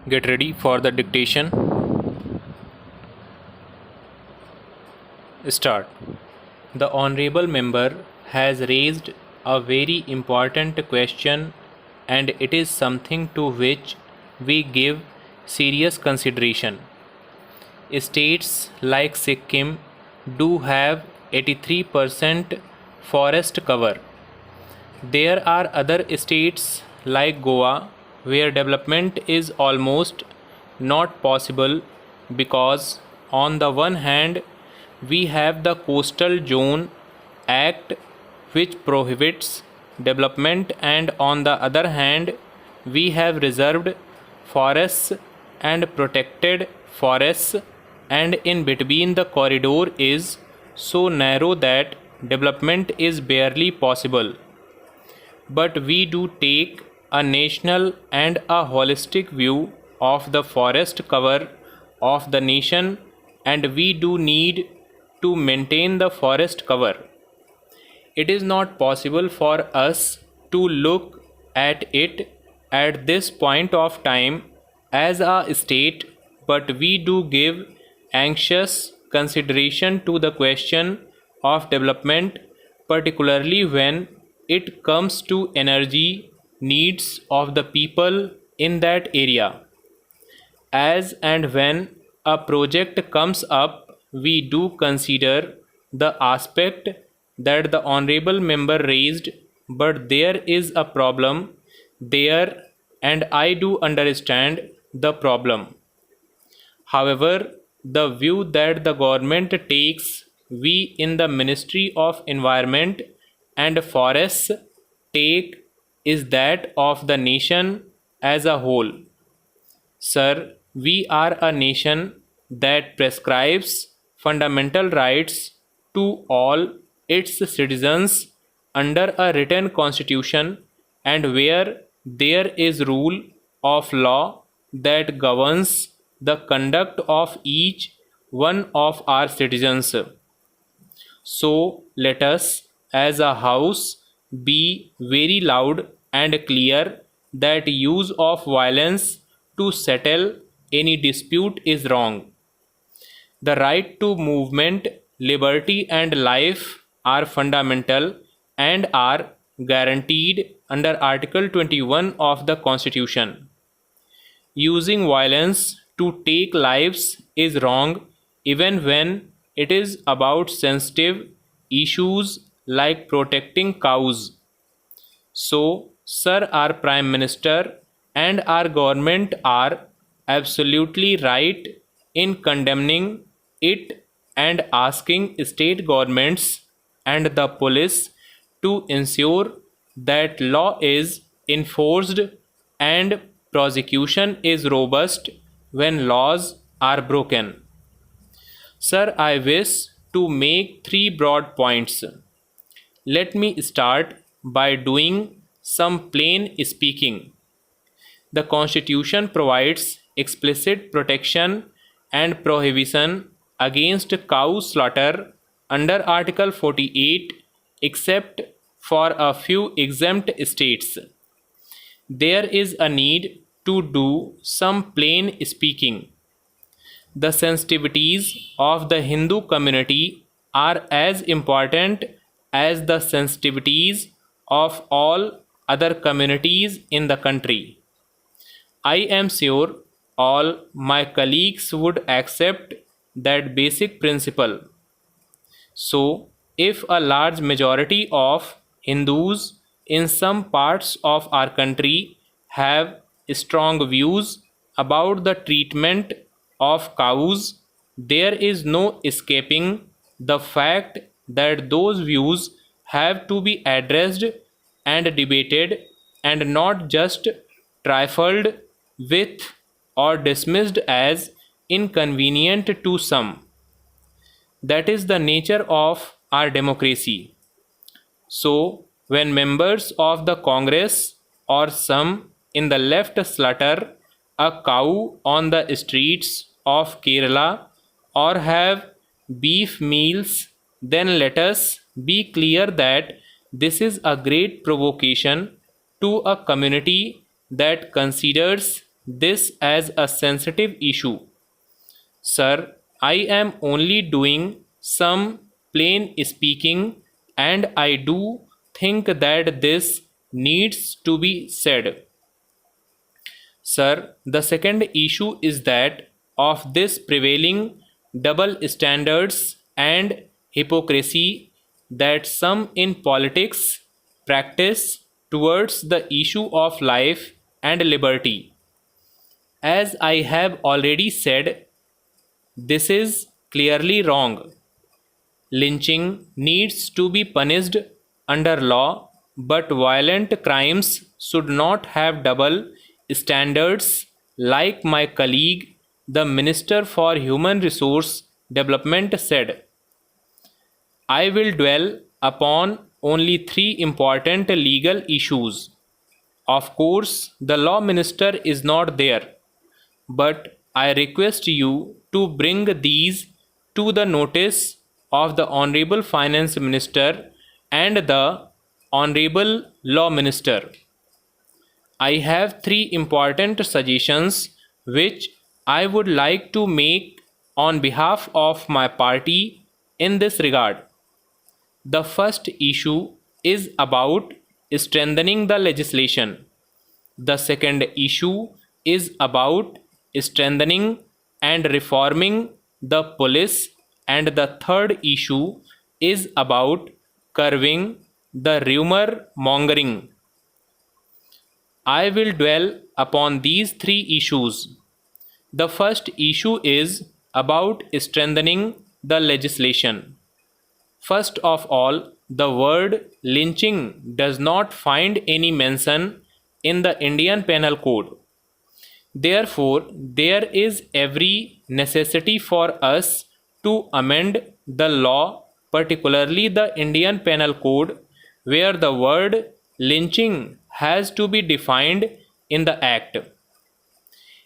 Get ready for the dictation. Start. The honorable member has raised a very important question, and it is something to which we give serious consideration. States like Sikkim do have 83% forest cover. There are other states like Goa where development is almost not possible because, on the one hand, we have the Coastal Zone Act which prohibits development, and on the other hand, we have reserved forests and protected forests, and in between the corridor is so narrow that development is barely possible. But we do take a national and a holistic view of the forest cover of the nation, and we do need to maintain the forest cover. It is not possible for us to look at it at this point of time as a state, but we do give anxious consideration to the question of development, particularly when it comes to energy needs of the people in that area. As and when a project comes up, we do consider the aspect that the honorable member raised, but there is a problem there, and I do understand the problem. However, the view that the government takes, we in the Ministry of Environment and Forests take, is that of the nation as a whole. Sir, we are a nation that prescribes fundamental rights to all its citizens under a written constitution, and where there is rule of law that governs the conduct of each one of our citizens. So let us, as a house, be very loud and clear that use of violence to settle any dispute is wrong. The right to movement, liberty, and life are fundamental and are guaranteed under Article 21 of the Constitution. Using violence to take lives is wrong even when it is about sensitive issues like protecting cows. So, Sir, our Prime Minister and our government are absolutely right in condemning it and asking state governments and the police to ensure that law is enforced and prosecution is robust when laws are broken. Sir, I wish to make three broad points. Let me start by doing some plain speaking. The Constitution provides explicit protection and prohibition against cow slaughter under Article 48, except for a few exempt states. There is a need to do some plain speaking. The sensitivities of the Hindu community are as important as the sensitivities of all other communities in the country. I am sure all my colleagues would accept that basic principle. So, if a large majority of Hindus in some parts of our country have strong views about the treatment of cows, there is no escaping the fact that those views have to be addressed and debated, and not just trifled with or dismissed as inconvenient to some. That is the nature of our democracy. So, when members of the Congress or some in the left slaughter a cow on the streets of Kerala or have beef meals, then let us be clear that this is a great provocation to a community that considers this as a sensitive issue. Sir, I am only doing some plain speaking, and I do think that this needs to be said. Sir, the second issue is that of this prevailing double standards and hypocrisy that some in politics practice towards the issue of life and liberty. As I have already said, this is clearly wrong. Lynching needs to be punished under law, but violent crimes should not have double standards, like my colleague, the Minister for Human Resource Development, said. I will dwell upon only three important legal issues. Of course, the Law Minister is not there, but I request you to bring these to the notice of the Honorable Finance Minister and the Honorable Law Minister. I have three important suggestions which I would like to make on behalf of my party in this regard. The first issue is about strengthening the legislation. The second issue is about strengthening and reforming the police, and the third issue is about curbing the rumor mongering. I will dwell upon these three issues. The first issue is about strengthening the legislation. First of all, the word lynching does not find any mention in the Indian Penal Code. Therefore, there is every necessity for us to amend the law, particularly the Indian Penal Code, where the word lynching has to be defined in the Act.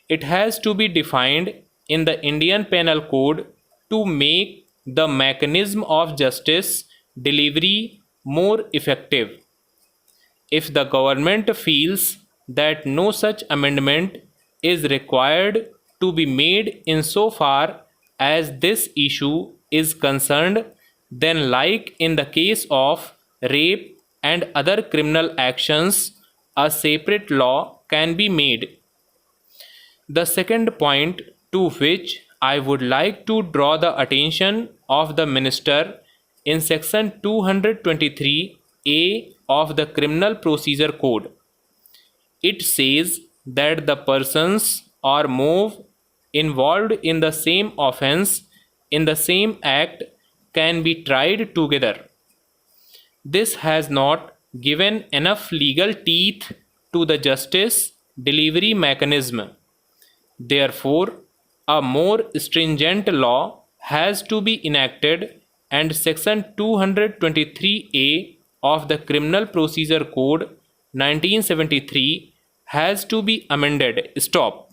It has to be defined in the Indian Penal Code to make the mechanism of justice delivery more effective. If the government feels that no such amendment is required to be made insofar as this issue is concerned, then, like in the case of rape and other criminal actions, a separate law can be made. The second point to which I would like to draw the attention of the Minister in section 223A of the Criminal Procedure Code. It says that the persons or more involved in the same offence in the same act can be tried together. This has not given enough legal teeth to the justice delivery mechanism. Therefore, a more stringent law has to be enacted, and section 223A of the Criminal Procedure Code 1973 has to be amended. Stop.